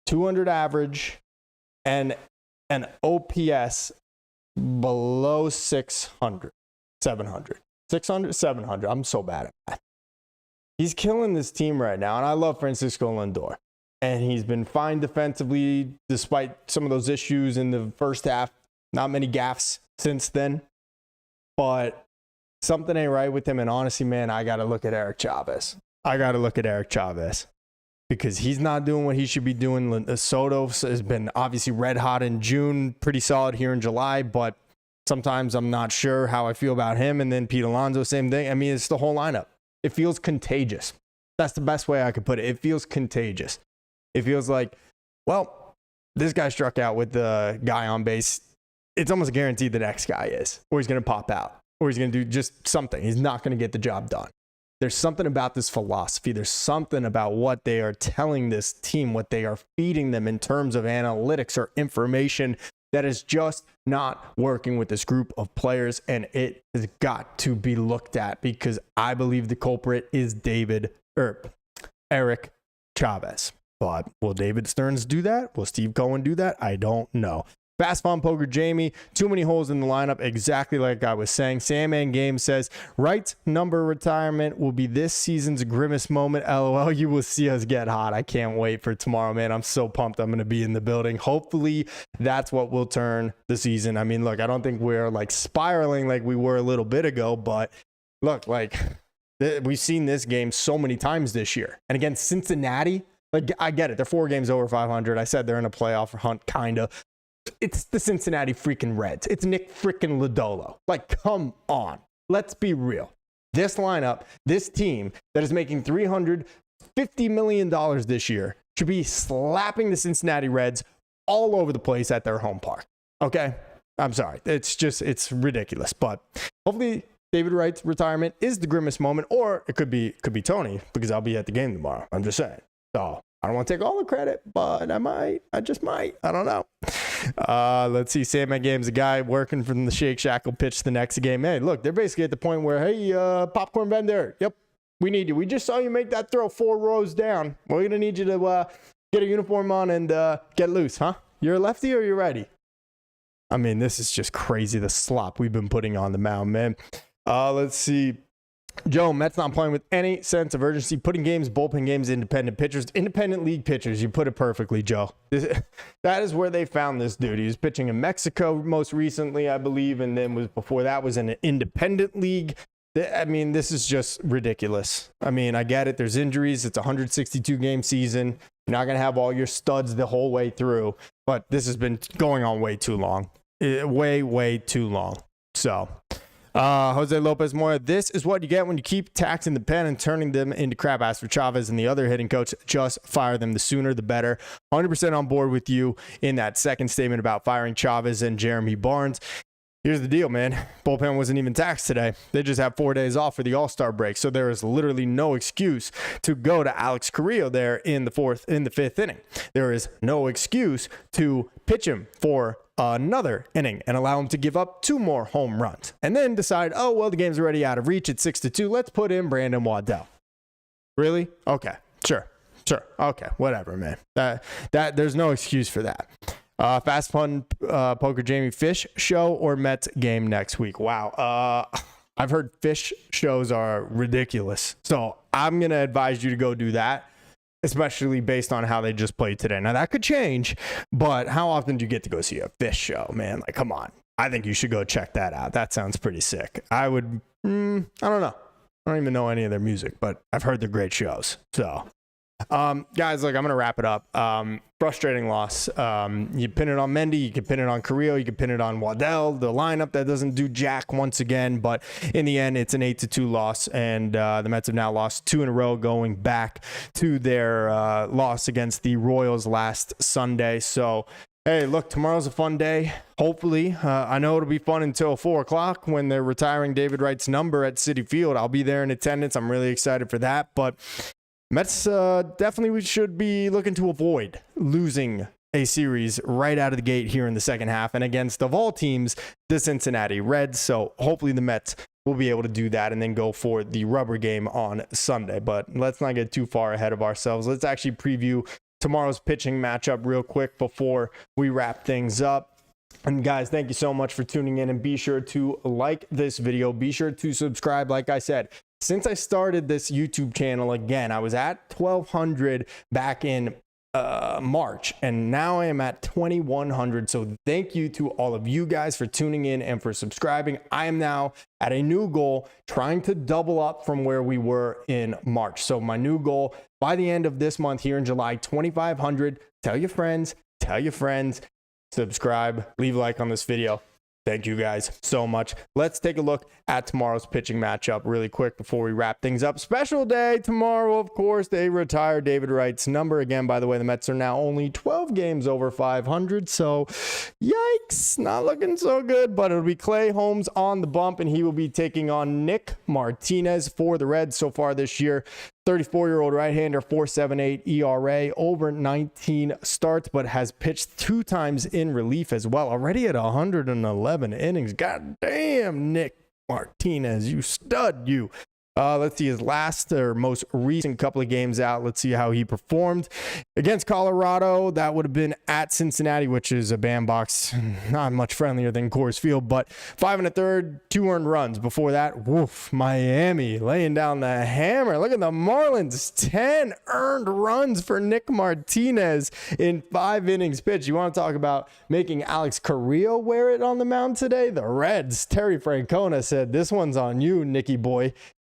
200 average, and an OPS below 600, 700. 600, 700. I'm so bad at math. He's killing this team right now, and I love Francisco Lindor. And he's been fine defensively despite some of those issues in the first half. Not many gaffes since then. But something ain't right with him. And honestly, man, I got to look at Eric Chavez. Because he's not doing what he should be doing. Soto has been obviously red hot in June, pretty solid here in July, but sometimes I'm not sure how I feel about him. And then Pete Alonso, same thing. I mean, it's the whole lineup. It feels contagious. That's the best way I could put it. It feels contagious. It feels like, well, this guy struck out with the guy on base. It's almost guaranteed the next guy is, or he's going to pop out, or he's going to do just something. He's not going to get the job done. There's something about this philosophy. There's something about what they are telling this team, what they are feeding them in terms of analytics or information that is just not working with this group of players. And it has got to be looked at because I believe the culprit is Eric Chavez. But will David Stearns do that? Will Steve Cohen do that? I don't know. Fast Fun Poker Jamie, too many holes in the lineup, exactly like I was saying. Sandman Game says, Wright's number retirement will be this season's grimmest moment. LOL, you will see us get hot. I can't wait for tomorrow, man. I'm so pumped I'm going to be in the building. Hopefully, that's what will turn the season. I mean, look, I don't think we're like spiraling like we were a little bit ago, but look, like we've seen this game so many times this year. And against Cincinnati, like I get it. They're 4 games over 500. I said they're in a playoff hunt, kind of. It's the Cincinnati freaking Reds. It's Nick freaking Lodolo. Like, come on. Let's be real. This lineup, this team that is making $350 million this year should be slapping the Cincinnati Reds all over the place at their home park. Okay? I'm sorry. It's ridiculous. But hopefully David Wright's retirement is the grimmest moment, or it could be Tony, because I'll be at the game tomorrow. I'm just saying. So I don't want to take all the credit, but I might. I just might. I don't know. Let's see. Sandman Game's a guy working from the Shake Shack will pitch the next game. Hey, look, they're basically at the point where, hey, Popcorn Bender, yep, we need you. We just saw you make that throw 4 rows down. We're going to need you to get a uniform on and get loose, huh? You're a lefty or you're righty? I mean, this is just crazy, the slop we've been putting on the mound, man. Let's see. Joe, Mets not playing with any sense of urgency, putting games, bullpen games, independent pitchers, independent league pitchers. You put it perfectly, Joe. That is where they found this dude. He was pitching in Mexico most recently, I believe, and then before that was in an independent league. I mean, this is just ridiculous. I mean, I get it. There's injuries. It's a 162-game season. You're not going to have all your studs the whole way through, but this has been going on way too long. Way too long. So... Jose Lopez Mora, this is what you get when you keep taxing the pen and turning them into crap ass for Chavez and the other hitting coach. Just fire them. The sooner, the better. 100% on board with you in that second statement about firing Chavez and Jeremy Barnes. Here's the deal, man. Bullpen wasn't even taxed today. They just have 4 days off for the All-Star break, so there is literally no excuse to go to Alex Carrillo there in the 5th inning. There is no excuse to pitch him for another inning and allow him to give up 2 more home runs and then decide, oh, well, the game's already out of reach at 6-2. Let's put in Brandon Waddell. Really? Okay. Sure. Okay. Whatever, man. That there's no excuse for that. Fast Fun Poker Jamie, Fish show or Mets game next week? Wow. I've heard Fish shows are ridiculous. So I'm going to advise you to go do that, especially based on how they just played today. Now, that could change, but how often do you get to go see a Fish show, man? Like, come on. I think you should go check that out. That sounds pretty sick. I would, I don't know. I don't even know any of their music, but I've heard they're great shows. So Guys, look, I'm going to wrap it up. Frustrating loss. You pin it on Mendy, you can pin it on Carrillo, you can pin it on Waddell, the lineup that doesn't do jack once again, but in the end, it's an 8-2 loss, and the Mets have now lost 2 in a row, going back to their loss against the Royals last Sunday. So, hey, look, tomorrow's a fun day. Hopefully, I know it'll be fun until 4 o'clock when they're retiring David Wright's number at Citi Field. I'll be there in attendance. I'm really excited for that, but Mets definitely we should be looking to avoid losing a series right out of the gate here in the second half and against, of all teams, the Cincinnati Reds. So hopefully the Mets will be able to do that and then go for the rubber game on Sunday. But let's not get too far ahead of ourselves. Let's actually preview tomorrow's pitching matchup real quick before we wrap things up. And guys, thank you so much for tuning in, and be sure to like this video. Be sure to subscribe. Like I said, since I started this YouTube channel again, I was at 1,200 back in March, and now I am at 2,100. So thank you to all of you guys for tuning in and for subscribing. I am now at a new goal, trying to double up from where we were in March. So my new goal by the end of this month here in July, 2,500. Tell your friends, subscribe, leave a like on this video. Thank you guys so much. Let's take a look at tomorrow's pitching matchup really quick before we wrap things up. Special day tomorrow, of course. They retire David Wright's number. Again, by the way, the Mets are now only 12 games over 500. So, yikes, not looking so good. But it'll be Clay Holmes on the bump, and he will be taking on Nick Martinez for the Reds so far this year. 34-year-old right-hander, 4.78 ERA, over 19 starts, but has pitched 2 times in relief as well. Already at 111 innings. God damn, Nick Martinez, you stud, you. Let's see his last or most recent couple of games out. Let's see how he performed against Colorado. That would have been at Cincinnati, which is a bandbox, not much friendlier than Coors Field, but 5 1/3, 2 earned runs. Before that, woof, Miami laying down the hammer. Look at the Marlins, 10 earned runs for Nick Martinez in 5 innings pitched. You want to talk about making Alex Carrillo wear it on the mound today? The Reds, Terry Francona said, "This one's on you, Nicky boy."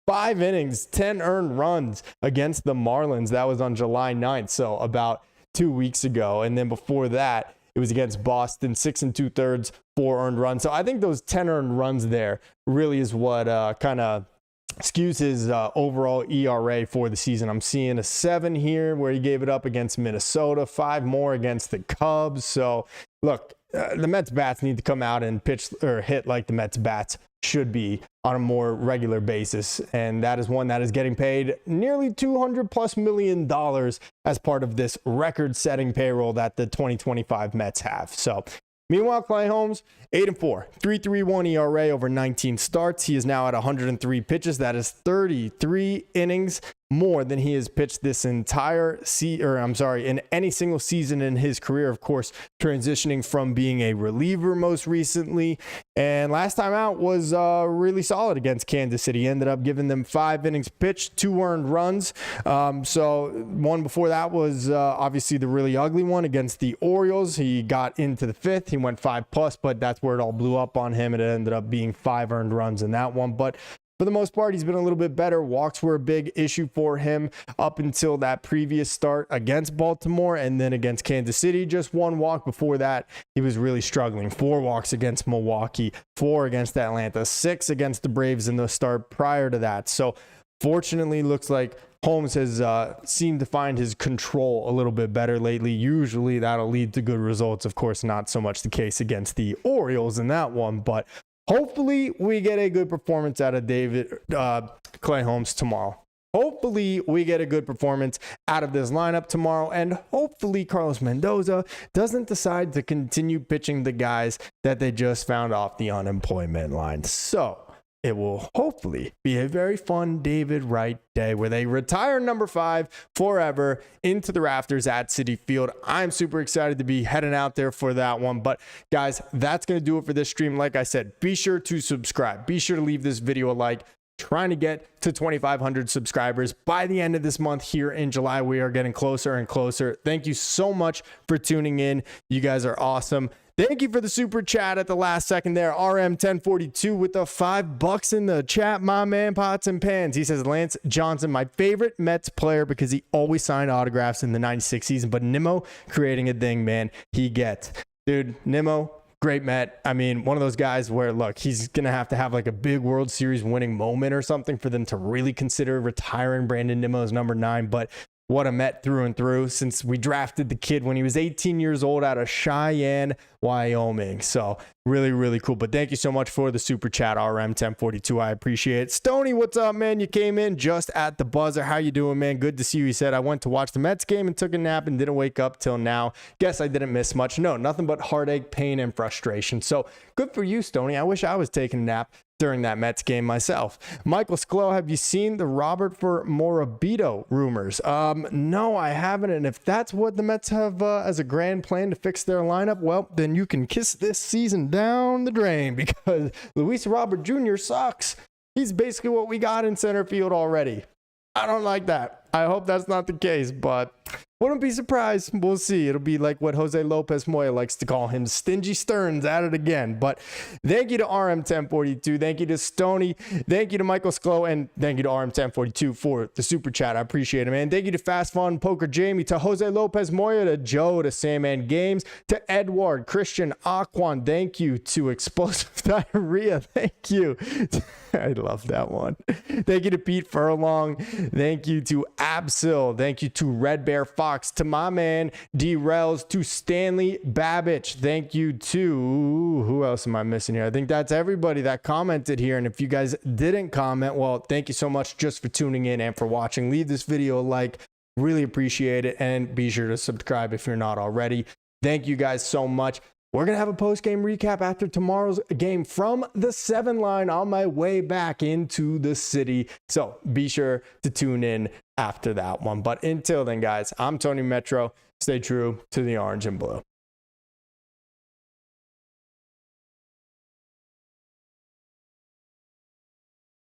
5 innings, 10 earned runs against the Marlins. That was on July 9th, so about 2 weeks ago. And then before that, it was against Boston, 6 2/3, 4 earned runs. So I think those 10 earned runs there really is what kind of skews his overall ERA for the season. I'm seeing a 7 here where he gave it up against Minnesota, 5 more against the Cubs. So look, the Mets bats need to come out and pitch or hit like the Mets bats should be on a more regular basis, and that is one that is getting paid nearly $200+ million as part of this record-setting payroll that the 2025 Mets have. So meanwhile, Clay Holmes, 8-4, 3.31 ERA over 19 starts. He is now at 103 pitches. That is 33 innings more than he has pitched this entire in any single season in his career. Of course, transitioning from being a reliever most recently, and last time out was really solid against Kansas City. He ended up giving them 5 innings pitched, 2 earned runs. So one before that was obviously the really ugly one against the Orioles. He got into the 5th. He went 5+, but that's where it all blew up on him. It ended up being 5 earned runs in that one. But for the most part, he's been a little bit better. Walks were a big issue for him up until that previous start against Baltimore, and then against Kansas City, just 1 walk. Before that, he was really struggling. 4 walks against Milwaukee, 4 against Atlanta, 6 against the Braves in the start prior to that. So fortunately, looks like Holmes has seemed to find his control a little bit better lately. Usually that'll lead to good results. Of course, not so much the case against the Orioles in that one, but hopefully we get a good performance out of Clay Holmes tomorrow. Hopefully we get a good performance out of this lineup tomorrow, and hopefully Carlos Mendoza doesn't decide to continue pitching the guys that they just found off the unemployment line. So it will hopefully be a very fun David Wright day where they retire number 5 forever into the rafters at Citi Field. I'm super excited to be heading out there for that one. But guys, that's going to do it for this stream. Like I said, be sure to subscribe. Be sure to leave this video a like. Trying to get to 2,500 subscribers by the end of this month here in July. We are getting closer and closer. Thank you so much for tuning in. You guys are awesome. Thank you for the super chat at the last second there. RM1042 with the $5 in the chat. My man, Pots and Pans. He says, Lance Johnson, my favorite Mets player because he always signed autographs in the 96 season. But Nimmo creating a thing, man, he gets. Dude, Nimmo, great Met. I mean, one of those guys where, look, he's going to have like a big World Series winning moment or something for them to really consider retiring Brandon Nimmo as number 9. But what a Met through and through, since we drafted the kid when he was 18 years old out of Cheyenne, Wyoming. So really, really cool. But thank you so much for the super chat, RM1042. I appreciate it. Stoney, what's up, man? You came in just at the buzzer. How you doing, man? Good to see you. He said, I went to watch the Mets game and took a nap and didn't wake up till now. Guess I didn't miss much. No, nothing but heartache, pain, and frustration. So good for you, Stoney. I wish I was taking a nap during that Mets game myself. Michael Sklo, have you seen the Robert for Morabito rumors? No, I haven't. And if that's what the Mets have as a grand plan to fix their lineup, well, then you can kiss this season down the drain because Luis Robert Jr. sucks. He's basically what we got in center field already. I don't like that. I hope that's not the case, but wouldn't be surprised. We'll see. It'll be like what Jose Lopez Moya likes to call him, Stingy Stearns at it again. But thank you to RM1042. Thank you to Stoney. Thank you to Michael Sklo. And thank you to RM1042 for the super chat. I appreciate it, man. Thank you to Fast Fun Poker Jamie, to Jose Lopez Moya, to Joe, to Sandman Games, to Edward, Christian, Aquan. Thank you to Explosive Diarrhea. Thank you. I love that one. Thank you to Pete Furlong. Thank you to Absil. Thank you to Red Bear Fox, to my man D-Rels, to Stanley Babbage. Thank you to, who else am I missing here? I think that's everybody that commented here. And if you guys didn't comment, well, thank you so much just for tuning in and for watching. Leave this video a like. Really appreciate it. And be sure to subscribe if you're not already. Thank you guys so much. We're going to have a post-game recap after tomorrow's game from the 7 line on my way back into the city. So be sure to tune in after that one. But until then, guys, I'm Tony Metro. Stay true to the orange and blue.